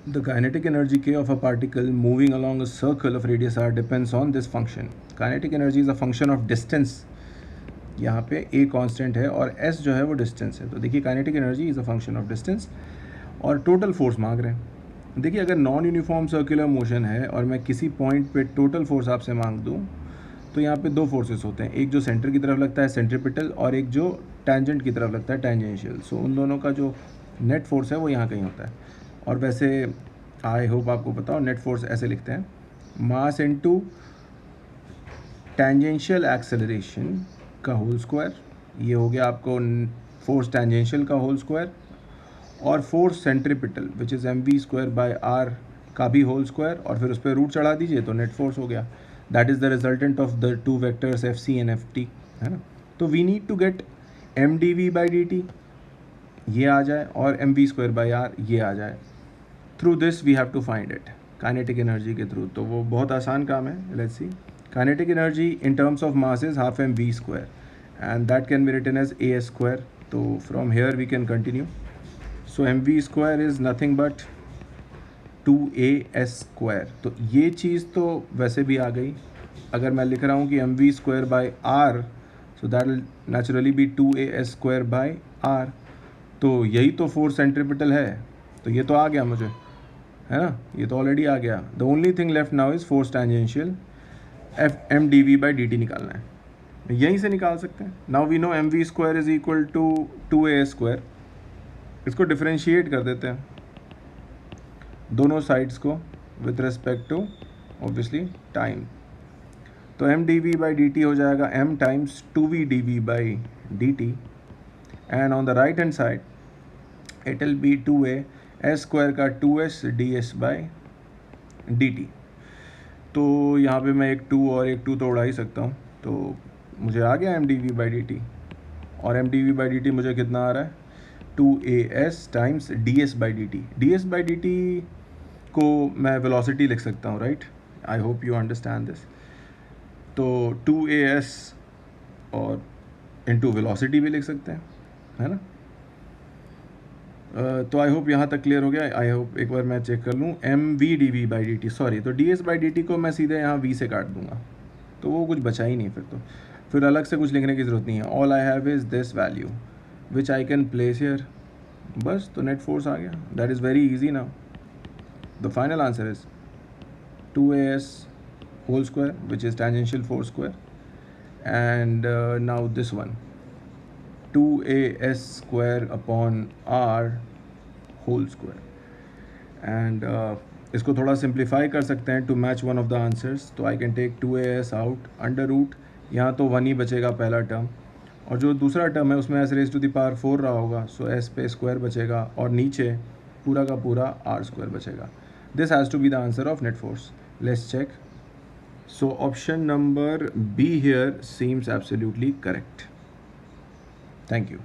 The kinetic energy K of a particle moving along a circle of radius r depends on this function. Kinetic energy is a function of distance. यहाँ पे a constant है और s जो है वो distance है. तो देखिए kinetic energy is a function of distance और टोटल फोर्स मांग रहे हैं. देखिए अगर नॉन यूनिफॉर्म सर्कुलर मोशन है और मैं किसी पॉइंट पे टोटल फोर्स आपसे मांग दूँ तो यहाँ पे दो फोर्सेस होते हैं, एक जो सेंटर की तरफ लगता है सेंट्रीपिटल और एक जो टैंजेंट की तरफ लगता है टेंजेंशियल. सो उन दोनों का जो नेट फोर्स है वो यहाँ कहीं होता है. और वैसे आई होप आपको पता हो नेट फोर्स ऐसे लिखते हैं, मास इनटू टेंजेंशियल एक्सेलरेशन का होल स्क्वायर, ये हो गया आपको फोर्स टेंजेंशियल का होल स्क्वायर, और force centripetal which is m v square by r का भी होल स्क्वायर, और फिर उस पर रूट चढ़ा दीजिए तो नेट फोर्स हो गया. That is the resultant of the two vectors F C and F T, है ना. तो we need to get m d v by d t ये आ जाए और m v square by r ये आ जाए. Through this we have to find it kinetic energy के थ्रू. तो वो बहुत आसान काम है. Let's see. Kinetic energy in terms of mass is half M v square and that can be written as a s square. तो from here we can continue. So m v square is nothing but 2as square. तो ये चीज़ तो वैसे भी आ गई. अगर मैं लिख रहा हूँ कि m v square by r, so that will naturally be 2as square by r. तो यही तो फोर्स सेंट्रीपिटल है. तो ये तो आ गया मुझे, है ना, ये तो ऑलरेडी आ गया. The only thing left now is force tangential f m d v by d t निकालना है. यहीं से निकाल सकते हैं. Now we know m v square is equal to 2as square. इसको डिफ्रेंशिएट कर देते हैं दोनों साइड्स को with respect to obviously time. तो m d v by d t हो जाएगा m times 2v d v by d t, and on the right hand side it will be 2a S square का 2s D s by d T. तो यहाँ पे मैं एक 2 और एक 2 तो उड़ा ही सकता हूँ. तो मुझे आ गया m d v by d t, और m d v by d t मुझे कितना आ रहा है 2as times d s by d t. D s by d t को मैं वेलोसिटी लिख सकता हूँ, right. I hope you understand this. तो 2as और इनटू वेलोसिटी भी लिख सकते हैं, है ना. तो आई होप यहाँ तक क्लियर हो गया. आई होप एक बार मैं चेक कर लूँ. M v d v by d t, sorry, तो d s by d t को मैं सीधे यहाँ वी से काट दूंगा तो वो कुछ बचा ही नहीं. फिर अलग से कुछ लिखने की ज़रूरत नहीं है. All I have is this value which I can place here. बस तो नेट फोर्स आ गया. That is very easy now. The final answer is 2as whole square which is tangential force square, and now this one 2as square upon r whole square. and इसको थोड़ा simplify कर सकते हैं to match one of the answers. तो I can take 2as out under root. यहाँ तो 1 ही बचेगा पहला टर्म, और जो दूसरा टर्म है उसमें s raise to the power 4 रहा होगा. सो s पे स्क्वायर बचेगा और नीचे पूरा का पूरा r स्क्वायर बचेगा. This has to be the answer of net force. Let's check. So option number b here seems absolutely correct. Thank you.